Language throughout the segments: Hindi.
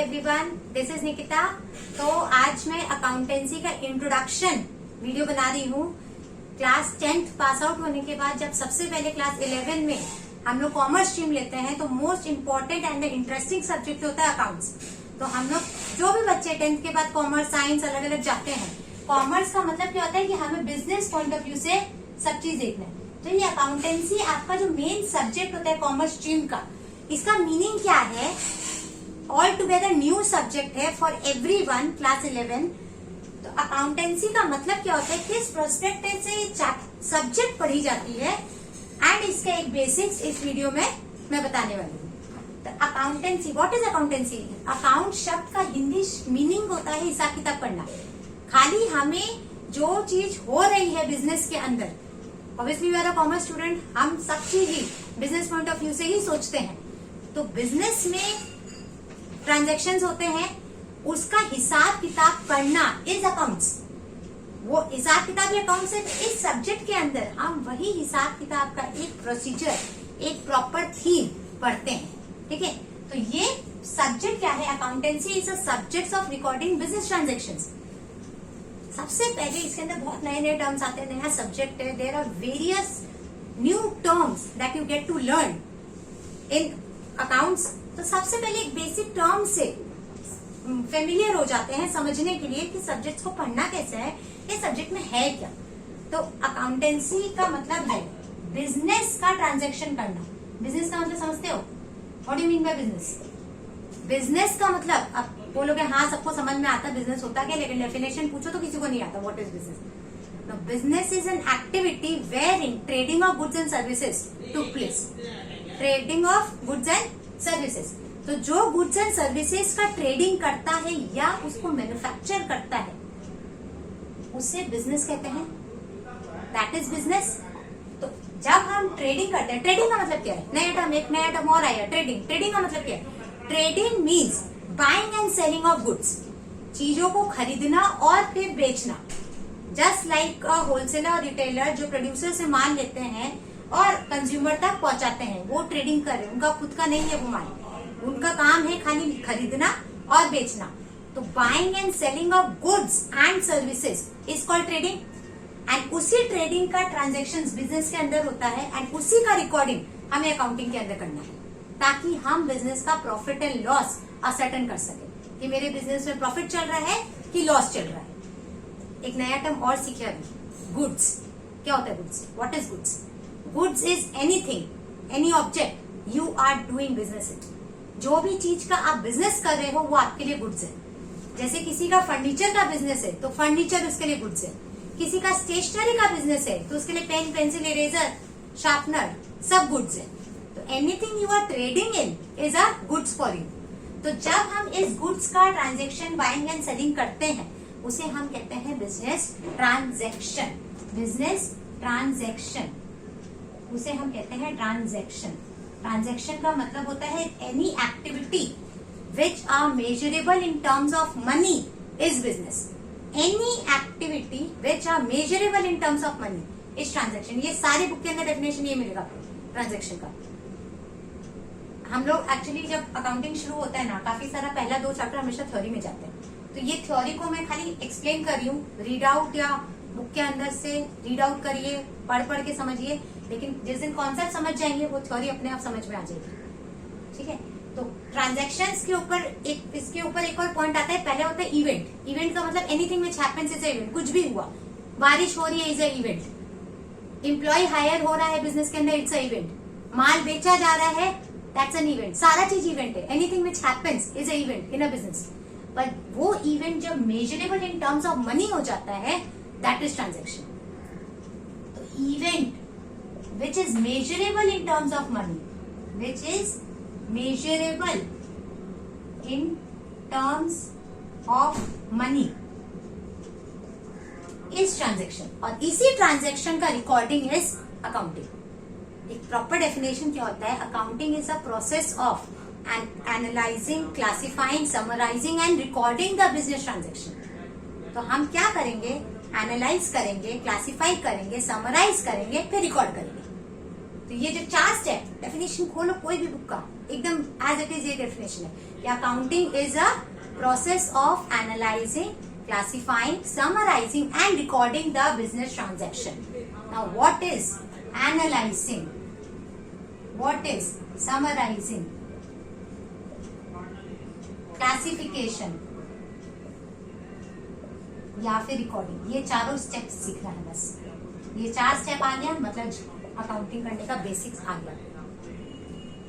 Everyone, this is Nikita. तो आज मैं अकाउंटेंसी का इंट्रोडक्शन वीडियो बना रही हूँ। क्लास 10th पास आउट होने के बाद जब सबसे पहले क्लास 11 में हम लोग कॉमर्स स्ट्रीम लेते हैं तो most important and interesting subject होता है अकाउंट्स। तो हम लोग जो भी बच्चे 10th के बाद कॉमर्स साइंस अलग अलग जाते हैं, कॉमर्स का मतलब क्या होता है कि हमें बिजनेस पॉइंट ऑफ व्यू से सब चीज देखना है। तो ये अकाउंटेंसी आपका जो मेन सब्जेक्ट होता है कॉमर्स स्ट्रीम का, इसका मीनिंग क्या है? ऑल टुगेदर न्यू सब्जेक्ट है फॉर एवरीवन क्लास 11। तो अकाउंटेंसी का मतलब क्या होता है, किस पर्सपेक्टिव से ये सब्जेक्ट पढ़ी जाती है, एंड इसका एक बेसिक्स इस वीडियो में मैं बताने वाली हूँ। तो accountancy, what is accountancy? Account शब्द का हिंदी मीनिंग होता है हिसाब किताब पढ़ना। खाली हमें जो चीज हो रही है बिजनेस के अंदर, obviously we are a commerce student, हम सब चीज ही बिजनेस पॉइंट ऑफ व्यू से ही सोचते हैं। तो बिजनेस में ट्रांजैक्शंस होते हैं, उसका हिसाब किताब पढ़ना इज अकाउंट्स। वो हिसाब किताब या अकाउंट्स है। इस सब्जेक्ट के अंदर हम वही हिसाब किताब का एक प्रोसीजर, एक प्रॉपर थीम पढ़ते हैं। ठीक है, तो ये सब्जेक्ट क्या है? Accountancy is a subject of recording business transactions. सबसे पहले इसके अंदर बहुत नए नए टर्म्स आते हैं, नया सब्जेक्ट है। There are various new terms that you get to learn in accounts. तो सबसे पहले एक बेसिक टर्म से फेमिलियर हो जाते हैं समझने के लिए कि सब्जेक्ट्स को पढ़ना कैसे है, ये सब्जेक्ट में है क्या। तो अकाउंटेंसी का मतलब है बिजनेस का ट्रांजैक्शन करना। बिजनेस का मतलब समझते हो? What do you mean by business? Business का मतलब, अब बोलोगे हाँ सबको समझ में आता बिजनेस होता क्या, लेकिन डेफिनेशन पूछो तो किसी को नहीं आता what is business. Business is an activity where in trading of goods and services took place. Trading of goods and services, तो जो गुड्स एंड सर्विसेज का ट्रेडिंग करता है या उसको मैन्युफैक्चर करता है उसे बिजनेस कहते हैं। That is business. तो जब हम ट्रेडिंग करते हैं, ट्रेडिंग का मतलब क्या है? नया टर्म, एक नया टर्म और आया, ट्रेडिंग। ट्रेडिंग का मतलब क्या है? Trading means buying and selling of goods, चीजों को खरीदना और फिर बेचना। जस्ट लाइक अ होलसेलर और रिटेलर जो प्रोड्यूसर से माल लेते हैं और कंज्यूमर तक पहुंचाते हैं, वो ट्रेडिंग कर रहे हैं, उनका खुद का नहीं है वो माल, उनका काम है खाली खरीदना और बेचना। तो buying and selling of goods and services is called trading. And उसी ट्रेडिंग का ट्रांजैक्शंस बिजनेस के अंदर होता है, एंड उसी का रिकॉर्डिंग हमें अकाउंटिंग के अंदर करना है, ताकि हम बिजनेस का प्रॉफिट एंड लॉस असर्टेन कर सके कि मेरे बिजनेस में प्रॉफिट चल रहा है कि लॉस चल रहा है। एक नया टर्म और सीखे अभी, गुड्स। क्या होता है goods? What is goods? Goods is anything, any object you are doing business it. जो भी चीज का आप बिजनेस कर रहे हो वो आपके लिए गुड्स है। जैसे किसी का फर्नीचर का बिजनेस है तो फर्नीचर उसके लिए गुड्स है। किसी का स्टेशनरी का बिजनेस है तो उसके लिए पेन, पेंसिल, इरेजर, शार्पनर सब गुड्स है। तो anything you are trading in is a goods for you. तो जब हम इस गुड्स का ट्रांजेक्शन बाइंग एंड सेलिंग करते हैं उसे हम कहते हैं बिजनेस ट्रांजेक्शन। बिजनेस ट्रांजेक्शन, उसे हम कहते हैं ट्रांजैक्शन। ट्रांजैक्शन का मतलब होता है any activity which are measurable in terms of money is business. Any activity which are measurable in terms of money is transaction. ये सारे बुक के अंदर डेफिनेशन ये मिलेगा ट्रांजैक्शन का। हम लोग एक्चुअली जब अकाउंटिंग शुरू होता है ना, काफी सारा पहला 2 चैप्टर हमेशा थ्योरी में जाते हैं। तो ये थ्योरी को मैं खाली एक्सप्लेन कर रही हूँ, रीड आउट या बुक के अंदर से रीड आउट करिए, पढ़ के समझिए, लेकिन जिस दिन कॉन्सेप्ट समझ जाएंगे वो थ्योरी अपने आप समझ में आ जाएगी। ठीक है, तो ट्रांजैक्शंस के ऊपर इसके ऊपर एक और पॉइंट आता है। पहले होता है इवेंट। इवेंट का मतलब anything which happens is a event. कुछ भी हुआ, बारिश हो रही है is a event. Employ hire हो रहा है बिजनेस के अंदर, इट्स अ इवेंट। माल बेचा जा रहा है, दैट्स एन इवेंट। सारा चीज इवेंट है। Anything which happens is a event in a business. पर वो इवेंट जब measurable in terms of money हो जाता है, दैट इज ट्रांजैक्शन। तो event which is measurable in terms of money, which is measurable in terms of money is transaction। और इसी ट्रांजैक्शन का रिकॉर्डिंग इज अकाउंटिंग। एक प्रॉपर डेफिनेशन क्या होता है? Accounting is a process of analysing, classifying, summarising and recording the business transaction. तो हम क्या करेंगे? एनालाइज करेंगे, क्लासिफाई करेंगे, समराइज करेंगे, फिर रिकॉर्ड करेंगे। तो ये जो 4 स्टेप, डेफिनेशन खोलो कोई भी बुक का, एकदम एज इट इज ये डेफिनेशन है कि accounting is a process of analysing, classifying, summarizing and recording the business transaction. Now what is analyzing? What is summarizing? Classification या फिर रिकॉर्डिंग, ये चारों स्टेप सीखना है बस। ये 4 स्टेप आ गया मतलब अकाउंटिंग करने का बेसिक्स आ गया।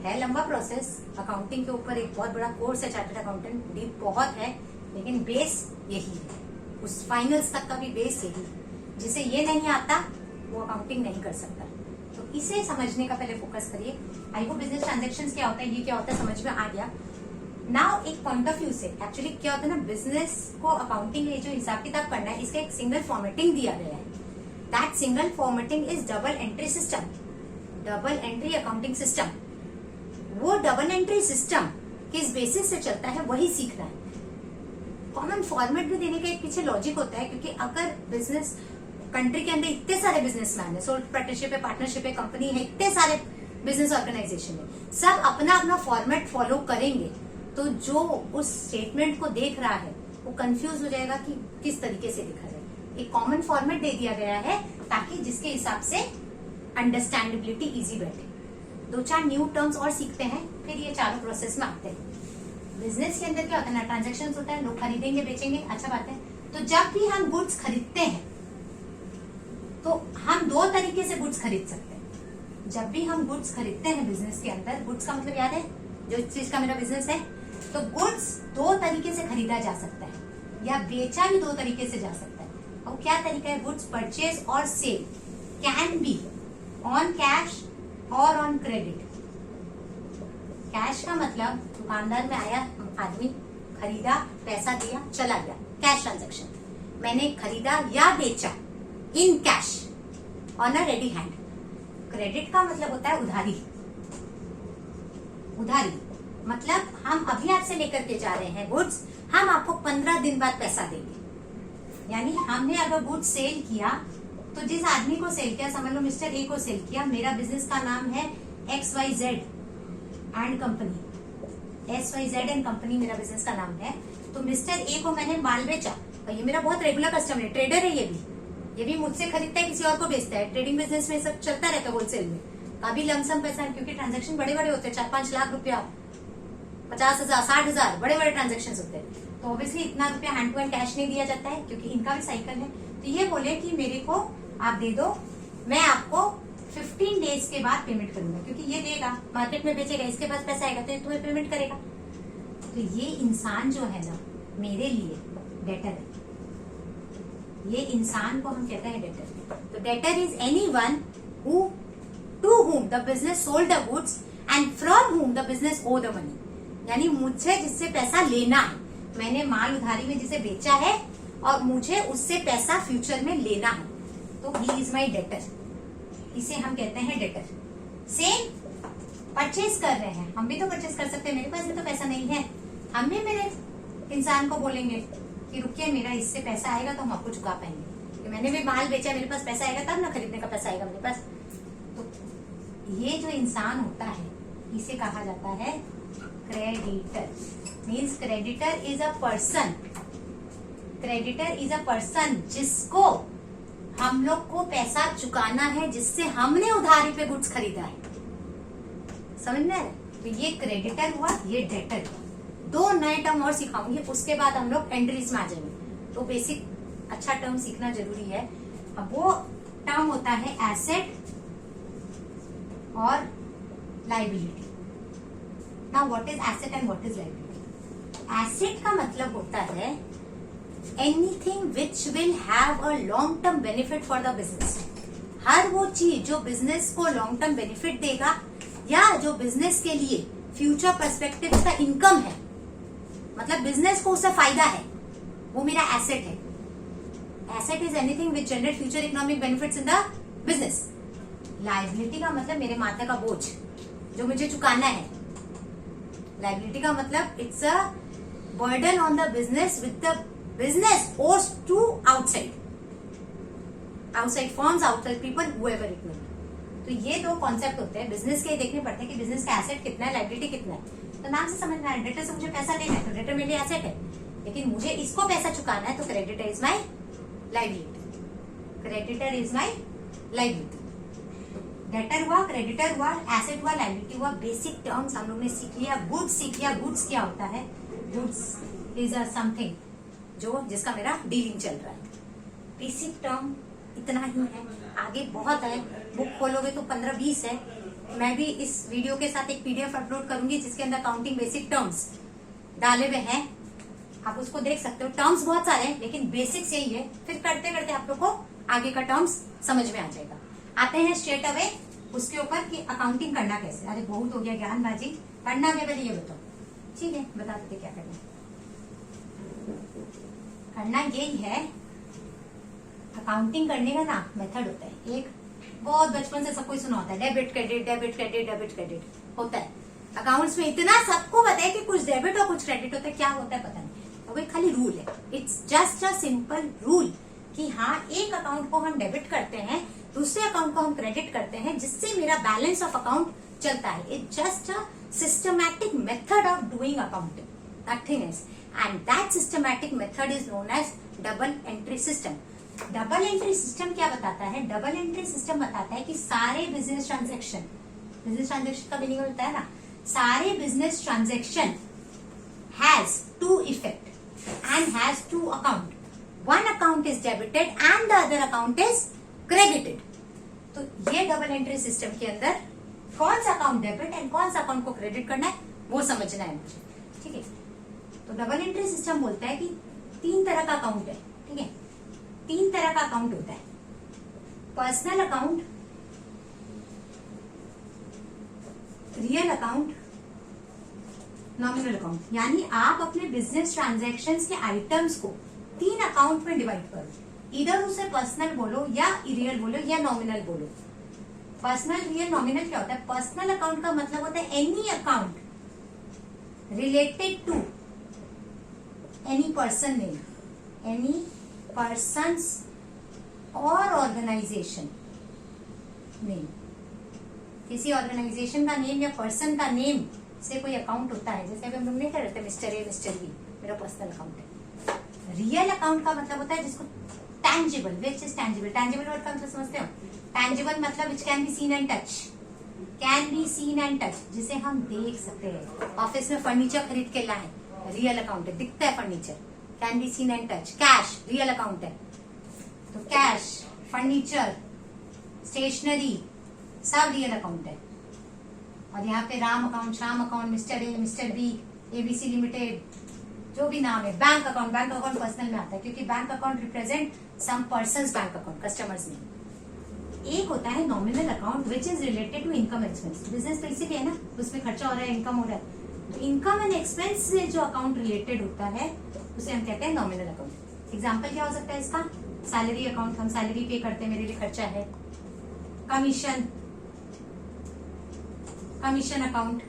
है लंबा प्रोसेस, अकाउंटिंग के ऊपर एक बहुत बड़ा कोर्स है चार्टर्ड अकाउंटेंट, डीप बहुत है, लेकिन बेस यही है, उस फाइनल्स तक का भी बेस यही। जिसे ये नहीं आता वो अकाउंटिंग नहीं कर सकता। तो इसे समझने का पहले फोकस करिए। आई होप बिजनेस ट्रांजैक्शंस क्या होता है, ये क्या होता है, समझ में आ गया। नाउ एक पॉइंट ऑफ व्यू से एक्चुअली क्या होता है ना, बिजनेस को अकाउंटिंग जो हिसाब किताब करना है, इसका एक सिंगल फॉर्मेटिंग दिया गया है। That single formatting is double entry system, double entry accounting system. वो डबल एंट्री सिस्टम किस बेसिस से चलता है वही सीखना है। कॉमन फॉर्मेट भी देने का एक पीछे लॉजिक होता है, क्योंकि अगर बिजनेस कंट्री के अंदर इतने सारे बिजनेसमैन है, सोल प्रोप्राइटरशिप है, पार्टनरशिप है, कंपनी है, इतने सारे बिजनेस ऑर्गेनाइजेशन है, सब अपना अपना फॉर्मेट फॉलो करेंगे, तो जो उस स्टेटमेंट को देख रहा है वो कंफ्यूज हो जाएगा कि किस तरीके से लिखा जाए। एक कॉमन फॉर्मेट दे दिया गया है ताकि जिसके हिसाब से अंडरस्टैंडेबिलिटी इजी बैठे। 2-4 न्यू टर्म्स और सीखते हैं, फिर ये चारों प्रोसेस में आते हैं। बिजनेस के अंदर क्या होता है ना, ट्रांजैक्शन होता है, लोग खरीदेंगे बेचेंगे, अच्छा बात है। तो जब भी हम गुड्स खरीदते हैं तो हम 2 तरीके से गुड्स खरीद सकते हैं। जब भी हम गुड्स खरीदते हैं बिजनेस के अंदर, गुड्स का मतलब याद है जो चीज का मेरा बिजनेस है, तो गुड्स 2 तरीके से खरीदा जा सकता है या बेचा भी 2 तरीके से जा सकता है। और क्या तरीका है, गुड्स परचेज और sale can be on cash और ऑन क्रेडिट। कैश का मतलब दुकानदार में आया आदमी, खरीदा, पैसा दिया, चला गया, कैश ट्रांजैक्शन। मैंने खरीदा या बेचा in cash on a ready hand. Credit का मतलब होता है उधारी। उधारी मतलब हम अभी आपसे लेकर के जा रहे हैं गुड्स, हम आपको 15 दिन बाद पैसा देंगे। यानी हमने अगर गुड्स सेल किया तो जिस आदमी को सेल किया, समझ लो मिस्टर ए को सेल किया, मेरा बिजनेस का नाम है XYZ and company, SYZ and company मेरा बिजनेस का नाम है। तो मिस्टर ए को मैंने माल बेचा, और ये मेरा बहुत रेगुलर कस्टमर है, ट्रेडर है, ये भी मुझसे खरीदता है, किसी और को बेचता है। ट्रेडिंग बिजनेस में सब चलता रहता है, होलसेल में काफी लमसम पैसा, क्योंकि ट्रांजेक्शन बड़े बड़े होते हैं, 4-5 लाख रुपया, 50,000, 60,000, बड़े बड़े ट्रांजेक्शन होते हैं। तो ऑब्वियसली इतना रुपया हैंड टू हैंड कैश नहीं दिया जाता है, क्योंकि इनका भी साइकिल है। तो ये बोले कि मेरे को आप दे दो, मैं आपको 15 डेज के बाद पेमेंट करूंगा, क्योंकि ये देगा, मार्केट में बेचेगा, इसके पास पैसा आएगा तो ये तुम्हें पेमेंट करेगा। तो ये इंसान जो है ना, मेरे लिए डेटर है। ये इंसान को हम कहते हैं डेटर। तो debtor is anyone who to whom the business sold the goods and from whom the business owe the money। यानी मुझसे जिससे पैसा लेना है, मैंने माल उधारी में जिसे बेचा है और मुझे उससे पैसा फ्यूचर में लेना है, तो ही इज माई डेटर। इसे हम कहते हैं डेटर। सेम परचेज कर रहे हैं, हम भी तो परचेज कर सकते हैं, मेरे पास भी तो पैसा नहीं है, हम भी मेरे इंसान को बोलेंगे कि रुकिए मेरा इससे पैसा आएगा तो हम आपको चुका पाएंगे, कि मैंने भी माल बेचा, मेरे पास पैसा आएगा तब ना खरीदने का पैसा आएगा मेरे पास। तो ये जो इंसान होता है इसे कहा जाता है creditor. Means creditor is a person, creditor is a person जिसको हम लोग को पैसा चुकाना है, जिससे हमने उधारी पे गुड्स खरीदा है। समझ में आ रहा है? तो ये क्रेडिटर हुआ, ये डेटर हुआ। 2 नए टर्म और सिखाऊंगी, उसके बाद हम लोग एंट्रीज में आ जाएंगे। तो बेसिक अच्छा टर्म सीखना जरूरी है। अब वो टर्म होता है एसेट और liability. Now what is asset and what is liability? Asset का मतलब होता है anything which will have a long term benefit for the business. हर वो चीज जो बिजनेस को लॉन्ग टर्म बेनिफिट देगा, या जो बिजनेस के लिए फ्यूचर पर्सपेक्टिव का इनकम है, मतलब बिजनेस को उससे फायदा है, वो मेरा एसेट है। Asset is anything which generate future economic benefits in the business. Liability का मतलब मेरे माथे का बोझ जो मुझे चुकाना है। लाइबिलिटी का मतलब it's a burden on the business with the business owes to outside firms, outside people, however it may be. तो ये 2 कॉन्सेप्ट होते हैं बिजनेस के, देखने पड़ते हैं कि बिजनेस का एसेट कितना है, लाइबिलिटी कितना है। तो नाम से समझ में आ रहा है, डेटर से मुझे पैसा लेना है तो डेटर मेरे लिए एसेट है, लेकिन मुझे इसको पैसा चुकाना है तो creditor is my liability. Creditor is my liability. Debtor हुआ, क्रेडिटर हुआ, एसेट हुआ, लाइबिलिटी हुआ। बेसिक टर्म्स हम लोग ने सीख लिया। गुड्स सीख लिया। गुड्स क्या होता है? गुड्स इज अ समथिंग जो जिसका मेरा डीलिंग चल रहा है। बेसिक टर्म इतना ही है, आगे बहुत है। बुक खोलोगे तो 15-20 है। मैं भी इस वीडियो के साथ एक पीडीएफ अपलोड करूंगी जिसके अंदर काउंटिंग बेसिक टर्म्स डाले हुए हैं, आप उसको देख सकते हो। टर्म्स बहुत सारे हैं लेकिन बेसिक्स यही है, फिर करते करते आप लोग को आगे का टर्म्स समझ में आ जाएगा। आते हैं स्ट्रेट अवे उसके ऊपर कि अकाउंटिंग करना कैसे। अरे बहुत हो गया ज्ञानबाजी, करना क्या पहले ये बताओ। ठीक है, बता देते क्या करना। करना यही है, अकाउंटिंग करने का ना मेथड होता है एक, बहुत बचपन से सबको सुना होता है, debit credit debit credit debit credit होता है। अकाउंट्स में इतना सबको पता है कि कुछ डेबिट और कुछ क्रेडिट होता है, क्या होता है पता नहीं। वो एक खाली रूल है, it's just a simple rule कि हाँ एक अकाउंट को हम डेबिट करते हैं, दूसरे अकाउंट को हम क्रेडिट करते हैं, जिससे मेरा बैलेंस ऑफ अकाउंट चलता है। It's just a systematic method of doing accounting, nothing else, and that systematic method is known as double entry system. Double entry system क्या बताता है? डबल एंट्री सिस्टम बताता है कि सारे बिजनेस ट्रांजेक्शन का मीनिंग होता है ना, सारे business transaction has to effect and has to account. One account is debited and the other account is credited. तो ये डबल एंट्री सिस्टम के अंदर कौन सा अकाउंट डेबिट एंड कौन सा अकाउंट को क्रेडिट करना है वो समझना है मुझे। ठीक है, तो डबल एंट्री सिस्टम बोलता है कि 3 तरह का अकाउंट है। ठीक है, 3 तरह का अकाउंट होता है। Personal account, real account, nominal account. यानी आप अपने बिजनेस ट्रांजैक्शंस के आइटम्स को 3 अकाउंट में डिवाइड करो। इधर उसे पर्सनल बोलो या रियल बोलो या नॉमिनल बोलो। पर्सनल, रियल, नॉमिनल क्या होता है? पर्सनल अकाउंट का मतलब होता है any account related to any person name, any persons और ऑर्गेनाइजेशन नेम। किसी ऑर्गेनाइजेशन का नेम या पर्सन का नेम से कोई अकाउंट होता है, जैसे अभी हम लोग नहीं कर रहे थे मिस्टर ए मिस्टर बी, मेरा पर्सनल अकाउंट है। रियल अकाउंट का मतलब होता है जिसको tangible, which is tangible. Tangible word का मतलब समझते हो? टैंजिबल मतलब which can be seen and touch, can be seen and touch, जिसे हम देख सकते हैं। ऑफिस में फर्नीचर खरीद के लाए, रियल अकाउंट है, दिखता है furniture, can be seen and touch. Cash real account है, तो कैश, फर्नीचर, स्टेशनरी सब रियल अकाउंट है। और यहाँ पे Ram account, Shyam account, mister A mister B, ABC limited, जो भी नाम है। Bank account, bank account personal में आता है क्योंकि bank account represent some persons bank account, customers में। एक होता है nominal account which is related to income expense. Business तो इसीलिए है ना, उसमें खर्चा हो रहा है, इनकम हो रहा है। तो इनकम एंड एक्सपेंस से जो अकाउंट रिलेटेड होता है उसे हम कहते हैं नॉमिनल अकाउंट। एग्जाम्पल क्या हो सकता है इसका? सैलरी अकाउंट, हम सैलरी पे करते हैं, मेरे लिए खर्चा है। Commission account,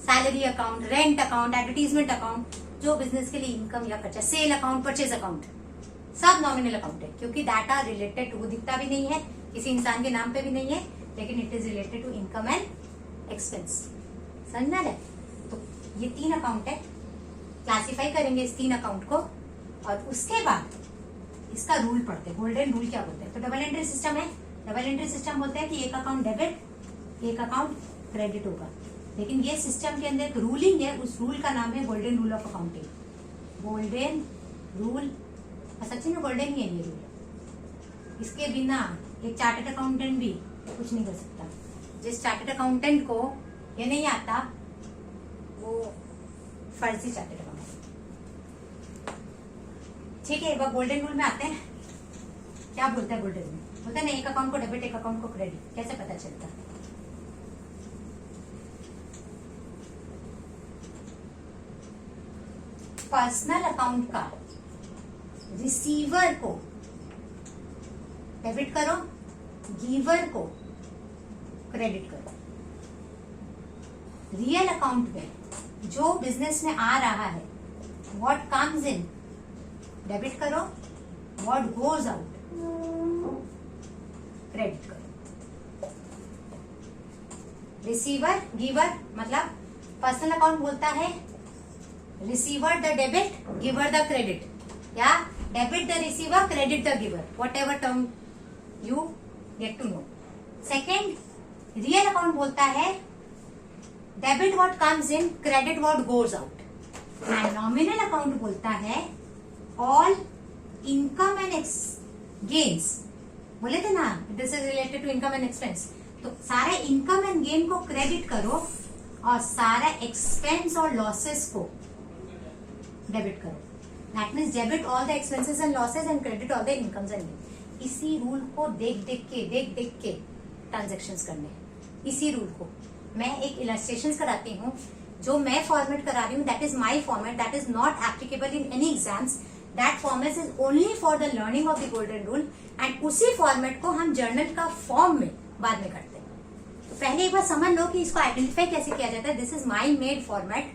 salary account, rent account, advertisement account, जो बिजनेस के लिए इनकम या खर्चा। सेल अकाउंट, परचेज अकाउंट, सब नॉमिनल अकाउंट है क्योंकि डाटा रिलेटेड टू, वो दिखता भी नहीं है, किसी इंसान के नाम पे भी नहीं है, लेकिन it is related to income and expense. समझ में आ रहा है? तो ये 3 अकाउंट है, क्लासिफाई करेंगे इस 3 अकाउंट को और उसके बाद इसका रूल पढ़ते हैं। गोल्डन रूल क्या बोलते हैं? तो डबल एंट्री सिस्टम है। डबल एंट्री सिस्टम बोलते हैं कि एक अकाउंट डेबिट, एक अकाउंट क्रेडिट होगा, लेकिन ये सिस्टम के अंदर एक रूलिंग है, उस रूल का नाम है golden rule of accounting. Golden rule, सच्ची में गोल्डन ही है ये रूल। इसके बिना एक चार्टर्ड अकाउंटेंट भी कुछ नहीं कर सकता। जिस चार्टर्ड अकाउंटेंट को ये नहीं आता वो फर्जी चार्टर्ड अकाउंटेंट। ठीक है, एक बार गोल्डन रूल में आते हैं। क्या बोलता है गोल्डन रूल? बोलता है ना एक अकाउंट को डेबिट, एक अकाउंट को क्रेडिट। कैसे पता चलता? पर्सनल अकाउंट का रिसीवर को डेबिट करो, गिवर को क्रेडिट करो। रियल अकाउंट में जो बिजनेस में आ रहा है, व्हाट कम्स इन डेबिट करो, व्हाट गोज आउट क्रेडिट करो। रिसीवर, गिवर मतलब पर्सनल अकाउंट बोलता है receiver the debit, giver the credit, या debit the receiver, credit the giver, whatever term you get to know. Second, real account बोलता है debit what comes in, credit what goes out. And nominal account बोलता है ऑल इनकम एंड गेन्स, बोले थे ना this is related to income and expense, तो सारे इनकम एंड गेन को क्रेडिट करो और सारा एक्सपेंस और लॉसेस को डेबिट करो. That means debit all the expenses and losses and credit all the incomes and gain. इसी रूल को देख देख के ट्रांजेक्शंस करने, इसी रूल को मैं एक इलस्ट्रेशंस कराती हूँ, जो मैं फॉर्मेट करा रही हूँ that is my format, that is not applicable in any exams, that format is only for the learning of the golden rule. And उसी फॉर्मेट को हम जर्नल का फॉर्म में बाद में करते हैं. तो पहले एक बार समझ लो कि इसको आइडेंटिफाई कैसे किया जाता है. This is my made format.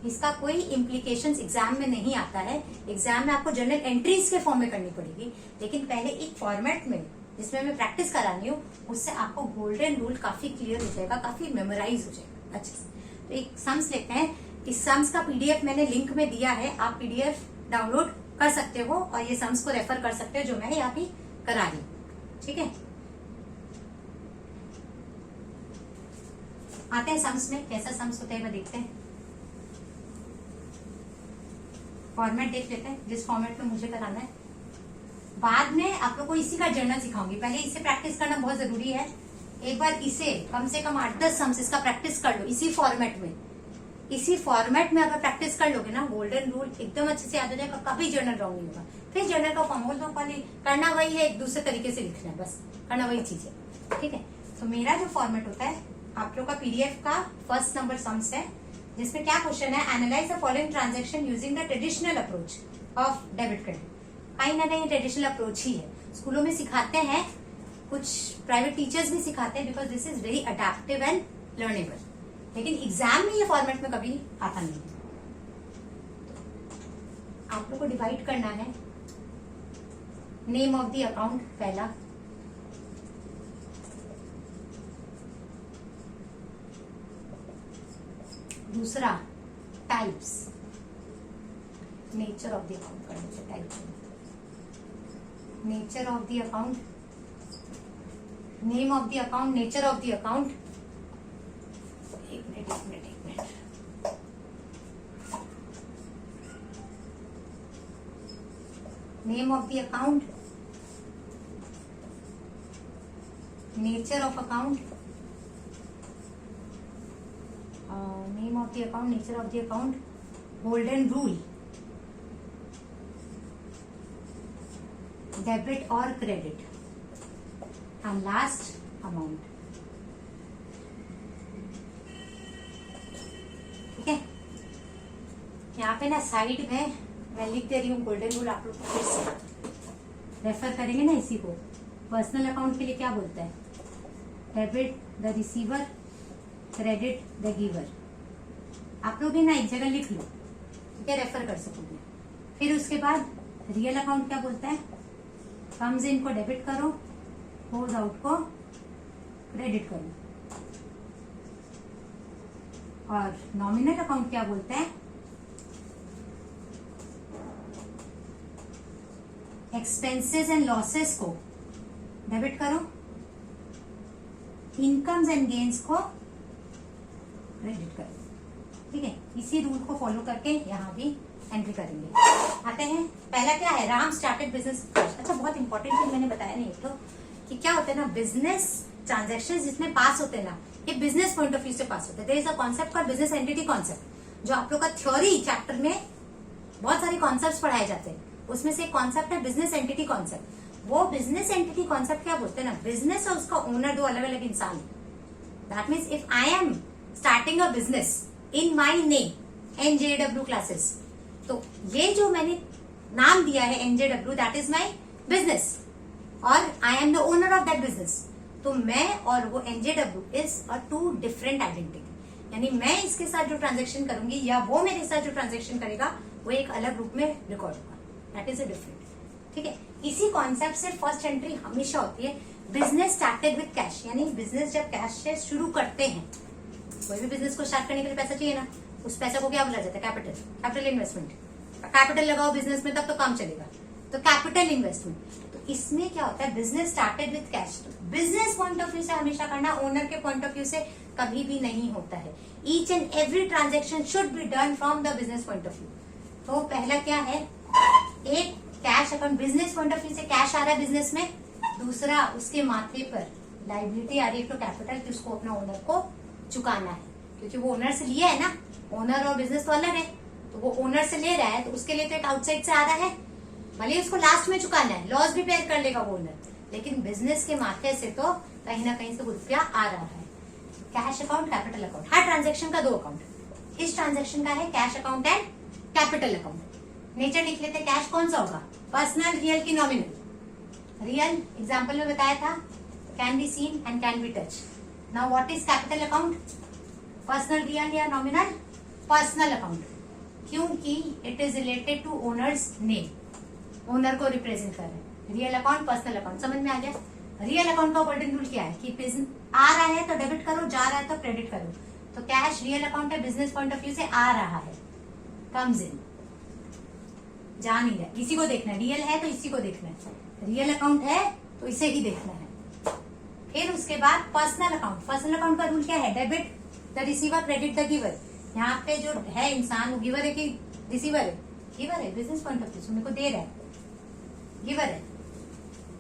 इसका कोई इम्प्लीकेशंस एग्जाम में नहीं आता है. एग्जाम में आपको जर्नल एंट्रीज के फॉर्म में करनी पड़ेगी, लेकिन पहले एक फॉर्मेट में जिसमें मैं प्रैक्टिस करानी हूँ, उससे आपको गोल्डन रूल काफी क्लियर हो जाएगा, काफी मेमोराइज हो जाएगा अच्छे से. तो एक सम्स लेते हैं. इस सम्स का पीडीएफ मैंने लिंक में दिया है, आप पीडीएफ डाउनलोड कर सकते हो और ये सम्स को रेफर कर सकते हो जो मैं यहाँ पे करा रही हूँ. ठीक है, आते हैं सम्स में. कैसा सम्स होता है वो देखते हैं. फॉर्मेट देख लेते हैं जिस फॉर्मेट में मुझे कराना है. बाद में आप लोग को इसी का जर्नल सिखाऊंगी, पहले इसे प्रैक्टिस करना बहुत जरूरी है. एक बार इसे कम से कम 8-10 सम्स इसका प्रैक्टिस कर लो इसी फॉर्मेट में. इसी फॉर्मेट में अगर प्रैक्टिस कर लोगे ना, गोल्डन रूल एकदम अच्छे से याद हो जाएगा, कभी जर्नल रॉन्ग नहीं होगा. फिर जर्नल का फॉर्म बोल दो, करना वही है, एक दूसरे तरीके से लिखना है, बस करना वही चीज है. ठीक है, तो मेरा जो फॉर्मेट होता है, आप लोग का पीडीएफ का फर्स्ट नंबर सम्स है, जिसमें क्या क्वेश्चन है, analyse the following transaction using the traditional approach of debit credit. कहीं ना कहीं ट्रेडिशनल अप्रोच ही है. स्कूलों में सिखाते हैं, कुछ प्राइवेट टीचर्स भी सिखाते हैं, because this is very adaptive and learnable. लेकिन एग्जाम में ये फॉर्मेट में कभी आता नहीं. आप लोग को डिवाइड करना है. नेम ऑफ द अकाउंट पहला, दूसरा types, nature of the account करने से type, nature of the account, name of the account, nature of the account. एक minute. Name of the account, nature of account, name of the account, nature of the account, golden rule, debit और क्रेडिट, एंड लास्ट अमाउंट. ठीक है, यहाँ पे ना साइड में मैं लिख दे रही हूँ गोल्डन रूल. आप लोग फिर से रेफर करेंगे ना इसी को. पर्सनल अकाउंट के लिए क्या बोलता है, debit the receiver, credit the giver. आप लोग भी ना एक जगह लिख लो, ठीक है, रेफर कर सकोगे. फिर उसके बाद रियल अकाउंट क्या बोलता है, कम्स इन को डेबिट करो, गोज आउट को क्रेडिट करो. और नॉमिनल अकाउंट क्या बोलता है, एक्सपेंसेस एंड लॉसेस को डेबिट करो, इनकम्स एंड गेन्स को क्रेडिट करो. ठीक है, इसी रूल को फॉलो करके यहाँ भी एंट्री करेंगे. आते हैं, पहला क्या है, राम स्टार्टेड बिजनेस. अच्छा, बहुत इंपॉर्टेंट चीज मैंने बताया नहीं तो, कि क्या होता है ना, बिजनेस ट्रांजेक्शन जितने पास होते हैं ना, ये बिजनेस पॉइंट ऑफ व्यू से पास होते हैं. There is a concept called business entity concept, जो आप लोग का थ्योरी चैप्टर में बहुत सारे कॉन्सेप्ट पढ़ाए जाते हैं. उसमें से एक कॉन्सेप्ट है बिजनेस एंटिटी कॉन्सेप्ट. वो बिजनेस एंटिटी कॉन्सेप्ट क्या बोलते हैं ना, बिजनेस और उसका ओनर दो अलग अलग इंसान है. That means if I am starting a business in my name NJW classes, तो ये जो मैंने नाम दिया है NJW, that is my business और I am the owner of that business. तो मैं और वो NJW is a two different identity. यानी मैं इसके साथ जो ट्रांजेक्शन करूंगी या वो मेरे साथ जो ट्रांजेक्शन करेगा वो एक अलग रूप में रिकॉर्ड होगा. That is a different. ठीक है, इसी कॉन्सेप्ट से फर्स्ट एंट्री हमेशा होती है बिजनेस स्टार्टेड विद कैश. यानी बिजनेस जब कैश से शुरू करते हैं कोई भी बिजनेस को स्टार्ट करने के लिए पैसा चाहिए ना, उस पैसा को क्या बोला जाता है? Capital, capital investment. कैपिटल लगाओ बिजनेस में तब तो काम चलेगा, तो कैपिटल इन्वेस्टमेंट। तो इसमें क्या होता है, business started with cash. Business point of view से हमेशा करना, ओनर के पॉइंट ऑफ व्यू से कभी भी नहीं होता है। Each and every transaction should be done from the business point of view. तो पहला क्या है, एक cash account, business point of view से कैश आ रहा है बिजनेस में। दूसरा, उसके माथे पर लाइबिलिटी आ रही है, तो कैपिटल की उसको अपना ओनर को चुकाना है, क्योंकि वो ओनर से लिया है ना। ओनर और बिजनेस तो अलग है, तो वो ओनर से ले रहा है, तो उसके लिए तो एक आउटसाइड से आ रहा है, भले ही उसको लास्ट में चुकाना है, लॉस भी बेयर कर लेगा वो ओनर, लेकिन बिजनेस के माथे से तो कहीं ना कहीं से रुपया आ रहा है। कैश अकाउंट, कैपिटल अकाउंट, हर ट्रांजेक्शन का 2 अकाउंट। इस ट्रांजेक्शन का है cash account and capital account. Nature लिख लेते हैं, कैश कौन सा होगा, पर्सनल, रियल की नॉमिनल। रियल एग्जाम्पल में बताया था, can be seen and can be touch. Now what is capital account, personal, real या नॉमिनल, पर्सनल अकाउंट, क्योंकि it is related to owners name, owner को रिप्रेजेंट कर रहे हैं। रियल अकाउंट, पर्सनल अकाउंट, समझ में आ गया। रियल अकाउंट का गोल्डन रूल क्या है कि आ रहा है तो डेबिट करो, जा रहा है तो क्रेडिट करो। तो कैश रियल अकाउंट है, बिजनेस पॉइंट ऑफ व्यू से आ रहा है, कम्स इन, जा नहीं रहा, इसी को देखना है। रियल है तो इसी को देखना है, रियल अकाउंट है तो इसे ही देखना है। फिर उसके बाद पर्सनल अकाउंट। पर्सनल अकाउंट का रूल क्या है, debit the receiver, credit the giver. यहाँ पे जो है इंसान, वो गिवर है कि रिसीवर है? गिवर है, बिजनेस पॉइंट ऑफ व्यू से मेरे को दे रहा है, गिवर है।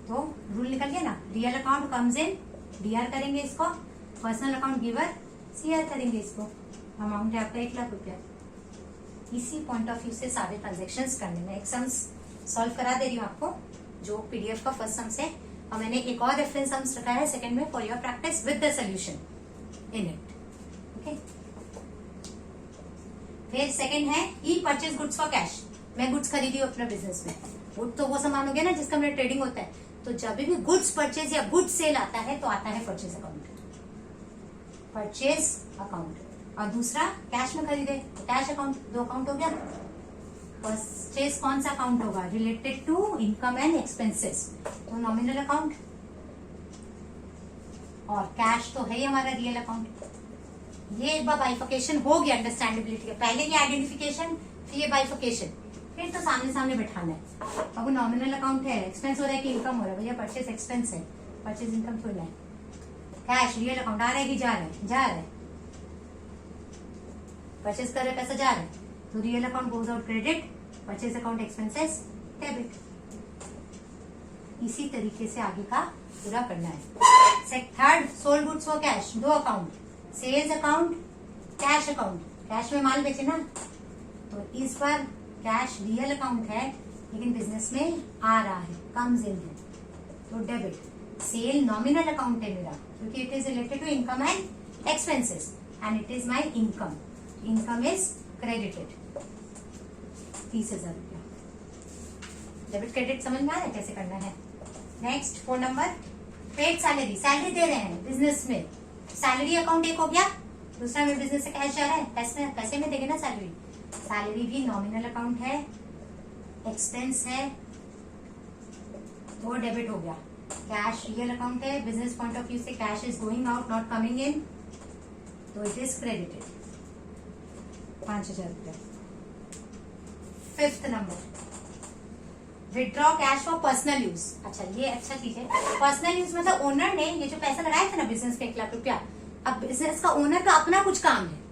तो रूल निकल गया ना, real account comes in, DR करेंगे इसको, पर्सनल अकाउंट गिवर, सीआर करेंगे इसको। अमाउंट है आपका 1 लाख रुपया। इसी पॉइंट ऑफ व्यू से सारे ट्रांजेक्शन करने में। एक सम्स सॉल्व करा दे रही हूँ आपको, जो पीडीएफ का फर्स्ट सम्स है, और मैंने एक और रेफरेंस सम्स रखा है सेकंड में, for your practice with the solution in it. Okay, फिर सेकंड है ई परचेज गुड्स फॉर कैश। मैं गुड्स खरीदी हूँ अपने बिजनेस में, गुड तो वो सामान हो गया ना जिसका मेरा ट्रेडिंग होता है। तो जब भी गुड्स परचेज या गुड्स सेल आता है तो आता है परचेज अकाउंट, परचेज अकाउंट। और दूसरा कैश में खरीदे तो कैश अकाउंट, 2 अकाउंट हो गया। परचेज कौन सा अकाउंट होगा, related to income and expenses, तो नॉमिनल अकाउंट। और कैश तो है ही हमारा रियल अकाउंट। ये एक बार बाइफिकेशन हो गया अंडरस्टैंडेबिलिटी का, पहले ये आइडेंटिफिकेशन, फिर ये बाइफिकेशन, फिर तो सामने सामने बैठाना है। अब वो नॉमिनल अकाउंट है, एक्सपेंस हो रहा है कि इनकम हो रहा है, भैया परचेज एक्सपेंस है, परचेज इनकम थोड़ा है। कैश रियल अकाउंट आ रहा है कि जा रहा है, जा रहा है, परचेज कर रहे पैसा जा रहा है, तो real account goes out credit, purchase account expenses debit. इसी तरीके से आगे का पूरा करना है। Third, sold goods for cash, 2 account, sales account, cash account. Cash में माल बेचे ना, तो इस पर कैश रियल अकाउंट है लेकिन बिजनेस में आ रहा है, कम्स इन है, तो डेबिट। सेल नॉमिनल अकाउंट है मेरा, क्योंकि it is related to income and expenses and it is my income, income is credited 30,000 रुपया। डेबिट क्रेडिट समझ में आ रहा है कैसे करना है। Next 4 number, paid salary, salary दे रहे हैं बिजनेस में, सैलरी अकाउंट एक हो गया। दूसरा में बिजनेस से कैश जा रहा है, पैसे में देंगे ना सैलरी, सैलरी भी नॉमिनल अकाउंट है, एक्सपेंस है, तो डेबिट हो गया। कैश रियल अकाउंट है, बिजनेस पॉइंट ऑफ व्यू से cash is going out not coming in, तो इट इज क्रेडिटेड 5,000 रुपया। 5th number, withdraw cash for personal use. अच्छा, ये अच्छा चीज है। पर्सनल यूज मतलब ओनर ने ये जो पैसा लगाया था ना बिजनेस में 1 लाख रुपया, अब बिजनेस का ओनर का अपना कुछ काम है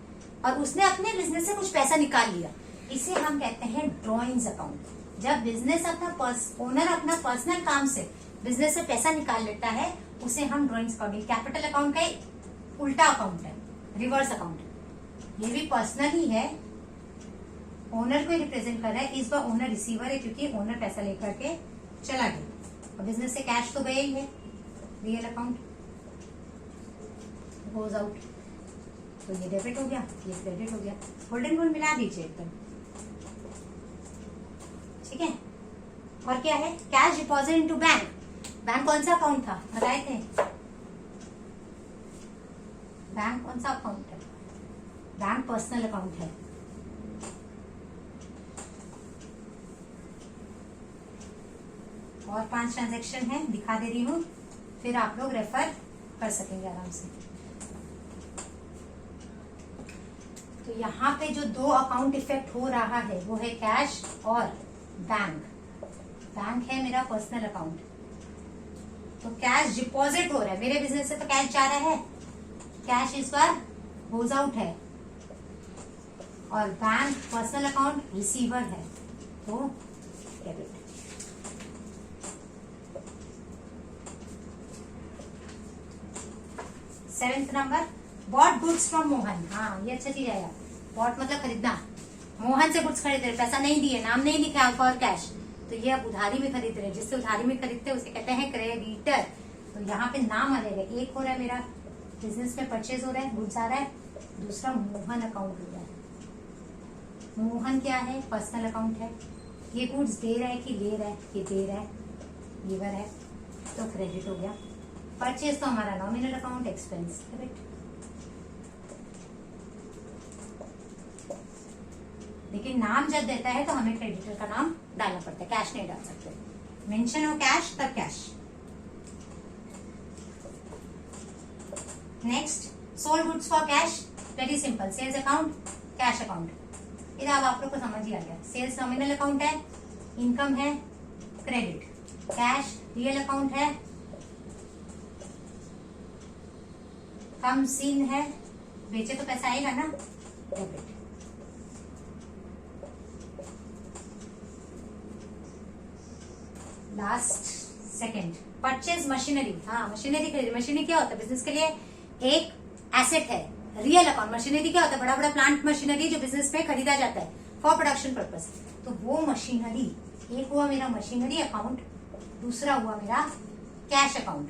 और उसने अपने बिजनेस से कुछ पैसा निकाल लिया, इसे हम कहते हैं ड्रॉइंग्स अकाउंट। जब बिजनेस अपना ओनर अपना पर्सनल काम से बिजनेस से पैसा निकाल लेता है, उसे हम ड्रॉइंग्स अकाउंट, कैपिटल अकाउंट का उल्टा अकाउंट है, रिवर्स अकाउंट। ये भी पर्सनल ही है, ओनर को रिप्रेजेंट कर रहा है। इस बार ओनर रिसीवर है क्योंकि ओनर पैसा लेकर के चला गया और बिजनेस से कैश तो गया ही है, रियल अकाउंट गोज आउट, तो ये डेबिट हो गया, ये क्रेडिट हो गया। गोल्डन रूल मिला दीजिए एकदम, ठीक है। और क्या है, cash deposit into bank. Bank कौन सा अकाउंट था बताए थे, बैंक कौन सा अकाउंट है, बैंक पर्सनल अकाउंट है। और 5 ट्रांजेक्शन है, दिखा दे रही हूँ, फिर आप लोग रेफर कर सकेंगे आराम से। तो यहाँ पे जो दो अकाउंट इफेक्ट हो रहा है वो है कैश और बैंक। बैंक है मेरा पर्सनल अकाउंट, तो कैश डिपॉजिट हो रहा है मेरे बिजनेस से, तो कैश जा रहा है, कैश इस बार गोज आउट है, और बैंक पर्सनल अकाउंट रिसीवर है, तो debit. Seventh number, bought goods from Mohan. हाँ, ये अच्छा चीज आया। बॉट मतलब खरीदना, मोहन से गुड्स खरीद रहे, पैसा नहीं दिए, नाम नहीं लिखा फॉर कैश, तो ये अब उधारी में खरीद रहे, जिससे उधारी में खरीदते हैं उसे कहते हैं क्रेडिटर। तो यहाँ पे नाम आ जाएगा, एक हो रहा है मेरा बिजनेस में परचेज हो रहा है, गुड्स आ रहा है, दूसरा मोहन अकाउंट हो रहा है। मोहन क्या है? पर्सनल अकाउंट है, ये गुड्स दे रहा है कि ले रहा है? ये दे रहा है, गिवर है, तो क्रेडिट हो गया। परचेज तो हमारा नॉमिनल अकाउंट, एक्सपेंस डेबिट। लेकिन नाम जब देता है तो हमें क्रेडिटर का नाम डालना पड़ता है, कैश नहीं डाल सकते। मेंशन हो कैश तब cash. Next, sold goods for cash, very simple, sales account, cash account. इधर अब आप लोग को समझ ही आ गया। सेल्स नॉमिनल अकाउंट है, इनकम है क्रेडिट, कैश रियल अकाउंट है, कम सीन है, बेचे तो पैसा आएगा ना, debit. Last second, purchase machinery. हाँ, मशीनरी खरीद। मशीनरी क्या होता है? बिजनेस के लिए एक एसेट है, रियल अकाउंट। मशीनरी क्या होता है? बड़ा बड़ा प्लांट मशीनरी जो बिजनेस में खरीदा जाता है फॉर प्रोडक्शन पर्पस। तो वो मशीनरी, एक हुआ मेरा मशीनरी अकाउंट, दूसरा हुआ मेरा कैश अकाउंट।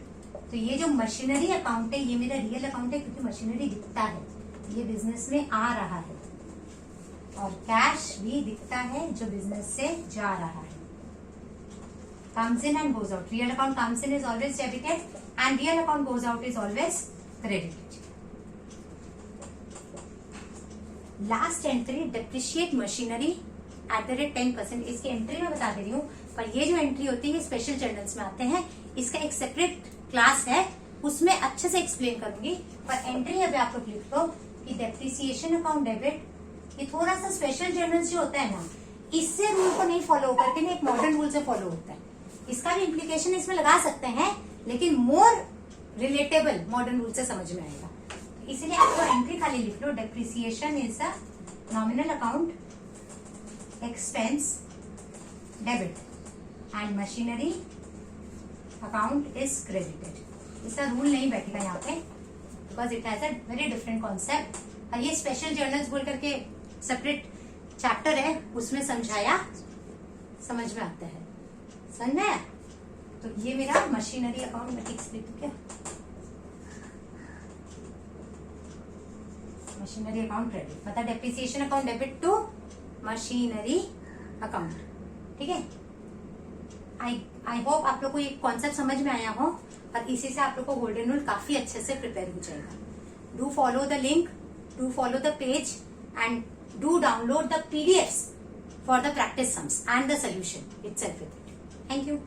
तो ये जो मशीनरी अकाउंट है ये मेरा रियल अकाउंट है, क्योंकि मशीनरी दिखता है, ये बिजनेस में आ रहा है, और कैश भी दिखता है जो बिजनेस से जा रहा है। comes in and goes out. Real account comes in is always debited and real account goes out is always credited. Last entry, depreciate machinery at the rate 10%. इसकी एंट्री मैं बता दे रही हूँ, पर ये जो एंट्री होती है स्पेशल जर्नल्स में आते हैं, इसका एक सेपरेट क्लास है, उसमें अच्छे से एक्सप्लेन करूंगी। पर एंट्री अभी आप लोग लिख लो कि डेप्रिसिएशन अकाउंट डेबिट, ये थोड़ा सा स्पेशल जर्नल्स जो होता है ना, इससे रूल को नहीं फॉलो करके ना एक मॉडर्न रूल से फॉलो होता है। इसका भी इम्प्लीकेशन इसमें लगा सकते हैं, लेकिन मोर रिलेटेबल मॉडर्न रूल से समझ में आएगा। इसीलिए आपको एंट्री खाली लिख लो, depreciation is a nominal account, expense debit, and machinery account is credited. इसका रूल नहीं बैठेगा यहाँ पे, because it has a very different concept. और ये स्पेशल जर्नल्स बोल करके सेपरेट चैप्टर है, उसमें समझाया, समझ में आता है, समझ में आया? तो ये मेरा मशीनरी अकाउंट में टिक्स लिख दूं क्या? मशीनरी अकाउंट क्रेडिट मतलब depreciation account debit to machinery account. ठीक है, आई होप आप लोग को ये कॉन्सेप्ट समझ में आया हो, और इसी से आप लोग को गोल्डन रूल काफी अच्छे से प्रिपेयर हो जाएगा। Do follow the link, do follow the page, and do download the PDFs for the practice sums and the solution itself with it. Thank you.